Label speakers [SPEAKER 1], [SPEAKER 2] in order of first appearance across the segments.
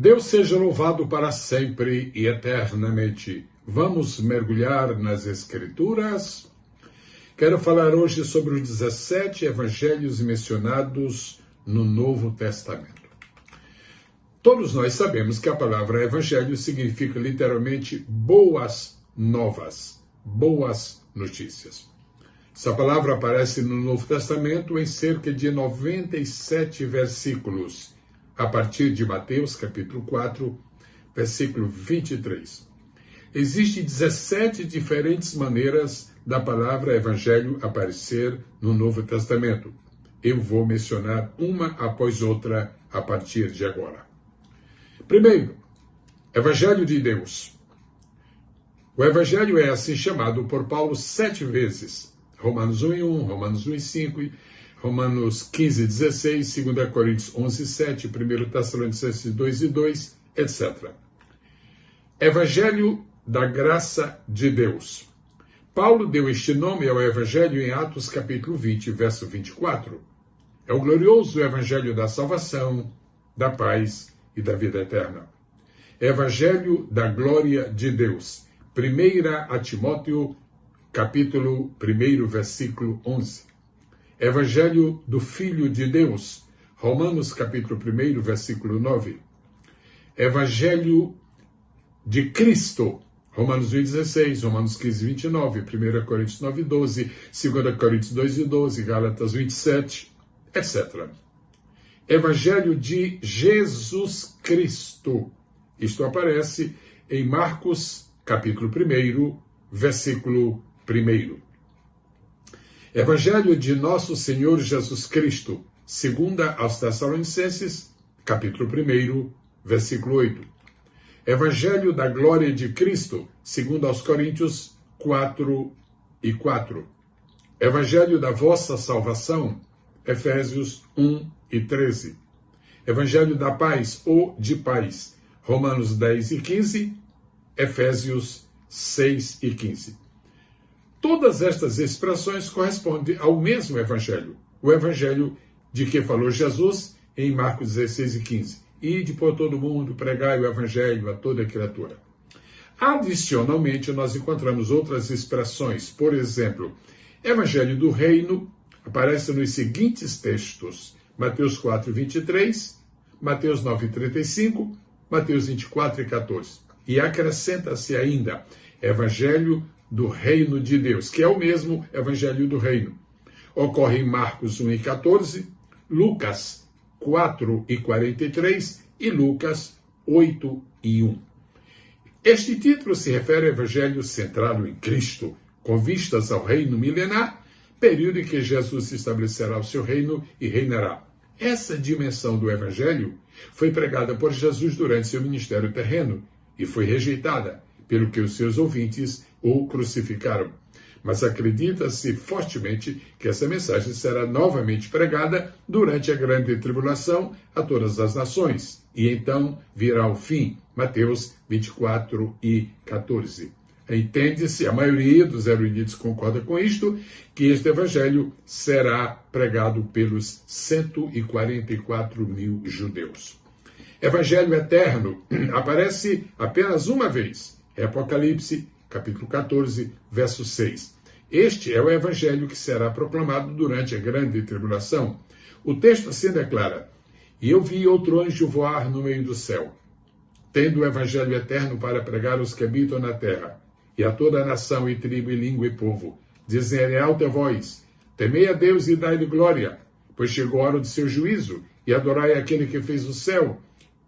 [SPEAKER 1] Deus seja louvado para sempre e eternamente. Vamos mergulhar nas Escrituras. Quero falar hoje sobre os 17 evangelhos mencionados no Novo Testamento. Todos nós sabemos que a palavra evangelho significa literalmente boas novas, boas notícias. Essa palavra aparece no Novo Testamento em cerca de 97 versículos, a partir de Mateus capítulo 4, versículo 23. Existem 17 diferentes maneiras da palavra evangelho aparecer no Novo Testamento. Eu vou mencionar uma após outra a partir de agora. Primeiro, Evangelho de Deus. O Evangelho é assim chamado por Paulo 7 vezes. Romanos 1:1, Romanos 1:5, Romanos 15:16, 2 Coríntios 11:7, 1 Tessalonicenses 2:2, etc. Evangelho da graça de Deus. Paulo deu este nome ao Evangelho em Atos capítulo 20, verso 24. É o glorioso Evangelho da salvação, da paz e da vida eterna. Evangelho da glória de Deus. 1 a Timóteo, capítulo 1, versículo 11. Evangelho do Filho de Deus. Romanos, capítulo 1, versículo 9. Evangelho de Cristo. Romanos 1:16, Romanos 15:29, 1 Coríntios 9:12, 2 Coríntios 2:12, Gálatas 27, etc. Evangelho de Jesus Cristo. Isto aparece em Marcos, capítulo 1, versículo 1. Evangelho de Nosso Senhor Jesus Cristo, 2 aos Tessalonicenses, capítulo 1, versículo 8. Evangelho da glória de Cristo, 2 aos Coríntios 4:4. Evangelho da vossa salvação, Efésios 1:13. Evangelho da paz ou de paz, Romanos 10:15, Efésios 6:15. Todas estas expressões correspondem ao mesmo Evangelho, o Evangelho de que falou Jesus em Marcos 16:15. Ide por todo mundo, pregai o Evangelho a toda criatura. Adicionalmente, nós encontramos outras expressões. Por exemplo, Evangelho do Reino aparece nos seguintes textos: Mateus 4:23, Mateus 9:35, Mateus 24:14. E acrescenta-se ainda Evangelho do Reino de Deus, que é o mesmo Evangelho do Reino. Ocorre em Marcos 1:14, Lucas 4:43 e Lucas 8:1. Este título se refere ao Evangelho centrado em Cristo, com vistas ao reino milenar, período em que Jesus estabelecerá o seu reino e reinará. Essa dimensão do Evangelho foi pregada por Jesus durante seu ministério terreno e foi rejeitada, pelo que os seus ouvintes o crucificaram. Mas acredita-se fortemente que essa mensagem será novamente pregada durante a grande tribulação a todas as nações, e então virá o fim. Mateus 24:14. Entende-se, a maioria dos eruditos concorda com isto, que este evangelho será pregado pelos 144 mil judeus. Evangelho eterno aparece apenas uma vez, é Apocalipse, capítulo 14, verso 6. Este é o evangelho que será proclamado durante a grande tribulação. O texto assim declara: E eu vi outro anjo voar no meio do céu, tendo o evangelho eterno para pregar aos que habitam na terra, e a toda a nação, e tribo, e língua, e povo, dizendo em alta voz: Temei a Deus e dai-lhe glória, pois chegou a hora do seu juízo, e adorai aquele que fez o céu,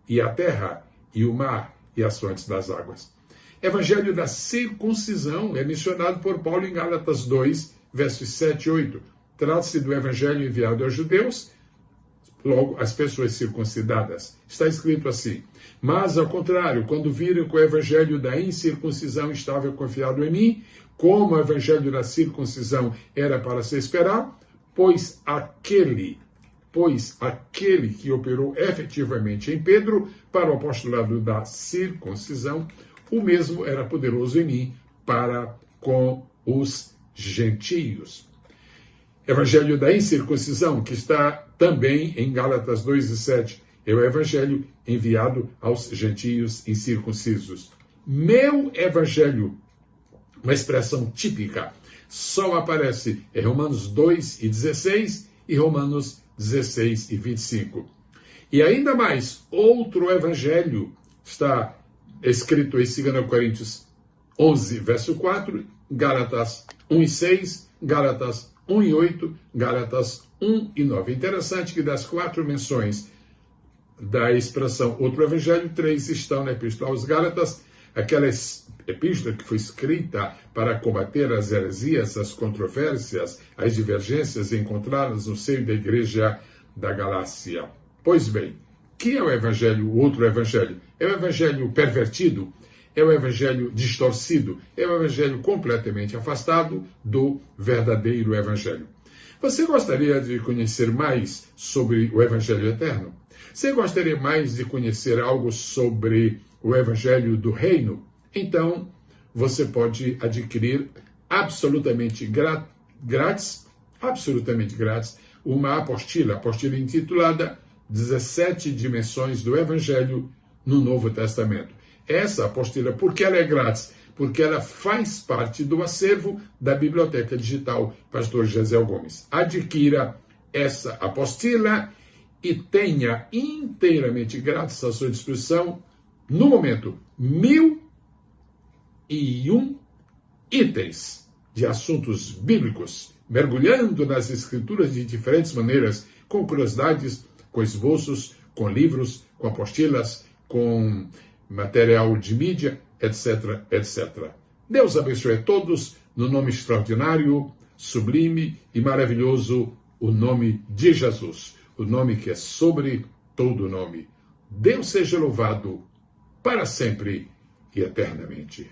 [SPEAKER 1] e a terra, e o mar, e as fontes das águas. Evangelho da circuncisão é mencionado por Paulo em Gálatas 2, versos 7 e 8. Trata-se do evangelho enviado aos judeus, logo as pessoas circuncidadas. Está escrito assim: Mas, ao contrário, quando viram que o evangelho da incircuncisão estava confiado em mim, como o evangelho da circuncisão era para se esperar, pois aquele que operou efetivamente em Pedro para o apostolado da circuncisão, o mesmo era poderoso em mim para com os gentios. Evangelho da incircuncisão, que está também em Gálatas 2 e 7. é o evangelho enviado aos gentios incircuncisos. Meu evangelho, uma expressão típica, só aparece em Romanos 2:16 e Romanos 16:25. E ainda mais, outro evangelho está escrito em 2 Coríntios 11, verso 4, Gálatas 1:6, Gálatas 1:8, Gálatas 1:9. Interessante que das 4 menções da expressão outro evangelho, 3 estão na Epístola aos Gálatas, aquela epístola que foi escrita para combater as heresias, as controvérsias, as divergências encontradas no seio da igreja da Galácia. Pois bem, que é o evangelho, o outro evangelho? É o evangelho pervertido? É o evangelho distorcido? É o evangelho completamente afastado do verdadeiro evangelho. Você gostaria de conhecer mais sobre o evangelho eterno? Você gostaria mais de conhecer algo sobre o evangelho do reino? Então, você pode adquirir absolutamente grátis, uma apostila intitulada 17 dimensões do evangelho no Novo Testamento. Essa apostila, por que ela é grátis? Porque ela faz parte do acervo da Biblioteca Digital Pastor Gesiel Gomes. Adquira essa apostila e tenha inteiramente grátis à sua disposição, no momento, 1001 itens de assuntos bíblicos, mergulhando nas escrituras de diferentes maneiras, com curiosidades, com esboços, com livros, com apostilas, com material de mídia, etc, etc. Deus abençoe a todos, no nome extraordinário, sublime e maravilhoso, o nome de Jesus, o nome que é sobre todo nome. Deus seja louvado para sempre e eternamente.